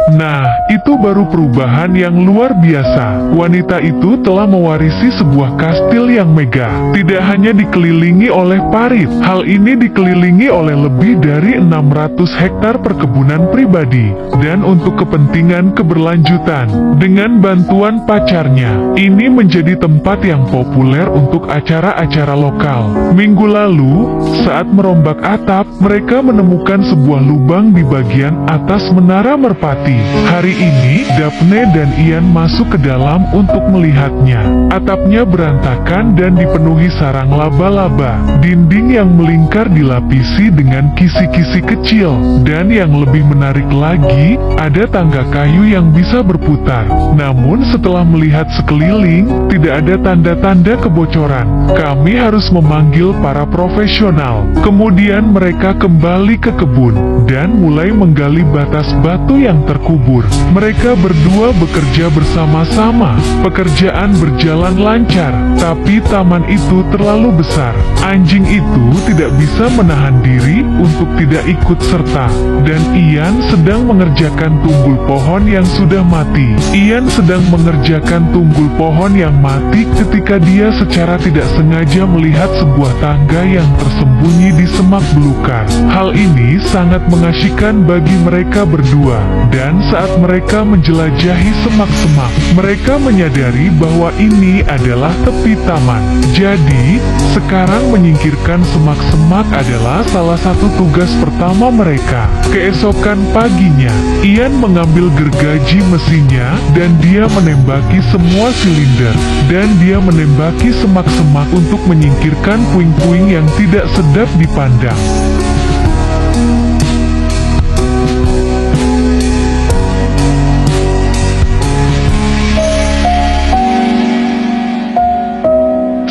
Nah, itu baru perubahan yang luar biasa. Wanita itu telah mewarisi sebuah kastil yang megah. Tidak hanya dikelilingi oleh parit, hal ini dikelilingi oleh lebih dari 600 hektar perkebunan pribadi. Dan untuk kepentingan keberlanjutan, dengan bantuan pacarnya, ini menjadi tempat yang populer untuk acara-acara lokal. Minggu lalu, saat merombak atap, mereka menemukan sebuah lubang di bagian atas menara merpati. Hari ini, Daphne dan Ian masuk ke dalam untuk melihatnya. Atapnya berantakan dan dipenuhi sarang laba-laba. Dinding yang melingkar dilapisi dengan kisi-kisi kecil. Dan yang lebih menarik lagi, ada tangga kayu yang bisa berputar. Namun setelah melihat sekeliling, tidak ada tanda-tanda kebocoran. Kami harus memanggil para profesional. Kemudian mereka kembali ke kebun dan mulai menggali batas batu yang terkubur. Mereka berdua bekerja bersama-sama. Pekerjaan berjalan lancar, tapi taman itu terlalu besar. Anjing itu tidak bisa menahan diri untuk tidak ikut serta. Dan Ian sedang mengerjakan tunggul pohon yang sudah mati. Ian sedang mengerjakan tunggul pohon yang mati ketika dia secara tidak sengaja melihat sebuah tangga yang tersembunyi di semak belukar. Hal ini sangat mengasyikkan bagi mereka berdua. Dan saat mereka menjelajahi semak-semak, mereka menyadari bahwa ini adalah tepi taman. Jadi, sekarang menyingkirkan semak-semak adalah salah satu tugas pertama mereka. Keesokan paginya, Ian mengambil gergaji mesinnya dan dia menembaki semua silinder. Dan dia menembaki semak-semak untuk menyingkirkan puing-puing yang tidak sedap dipandang.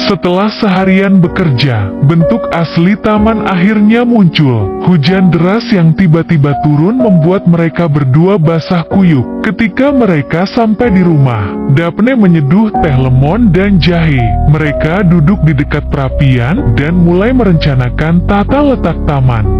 Setelah seharian bekerja, bentuk asli taman akhirnya muncul. Hujan deras yang tiba-tiba turun membuat mereka berdua basah kuyup. Ketika mereka sampai di rumah, Daphne menyeduh teh lemon dan jahe. Mereka duduk di dekat perapian dan mulai merencanakan tata letak taman.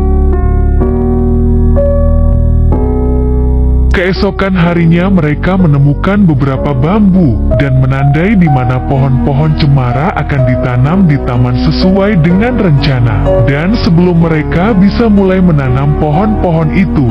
Keesokan harinya mereka menemukan beberapa bambu dan menandai di mana pohon-pohon cemara akan ditanam di taman sesuai dengan rencana. Dan sebelum mereka bisa mulai menanam pohon-pohon itu,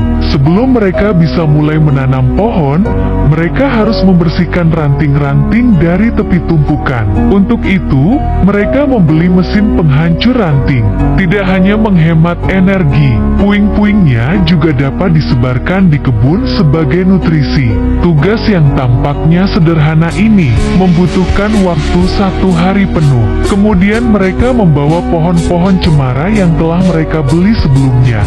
mereka harus membersihkan ranting-ranting dari tepi tumpukan. Untuk itu, mereka membeli mesin penghancur ranting. Tidak hanya menghemat energi, puing-puingnya juga dapat disebarkan di kebun sebagai nutrisi. Tugas yang tampaknya sederhana ini membutuhkan waktu 1 hari penuh. Kemudian mereka membawa pohon-pohon cemara yang telah mereka beli sebelumnya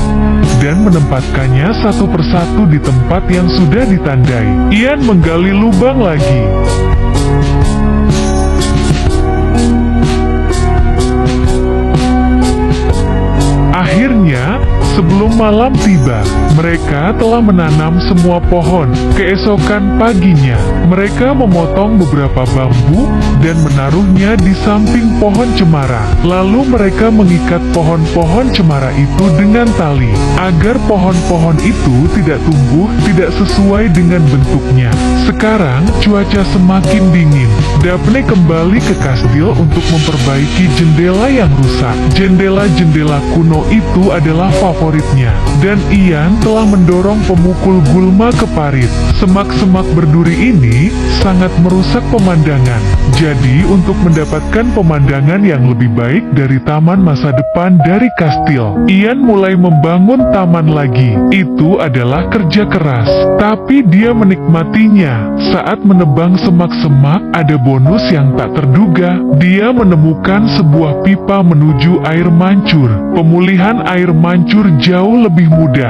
dan menempatkannya satu persatu di tempat yang sudah ditandai. Ian menggali lubang lagi. Akhirnya, sebelum malam tiba, mereka telah menanam semua pohon. Keesokan paginya, mereka memotong beberapa bambu dan menaruhnya di samping pohon cemara. Lalu mereka mengikat pohon-pohon cemara itu dengan tali, agar pohon-pohon itu tidak tumbuh tidak sesuai dengan bentuknya. Sekarang, cuaca semakin dingin. Daphne kembali ke kastil untuk memperbaiki jendela yang rusak. Jendela-jendela kuno itu adalah favoritnya. Dan Ian telah mendorong pemukul gulma ke parit. Semak-semak berduri ini sangat merusak pemandangan. Jadi untuk mendapatkan pemandangan yang lebih baik dari taman masa depan dari kastil, Ian mulai membangun taman lagi. Itu adalah kerja keras, tapi dia menikmatinya. Saat menebang semak-semak, ada bonus yang tak terduga. Dia menemukan sebuah pipa menuju air mancur. Pemulihan air mancur jauh lebih mudah.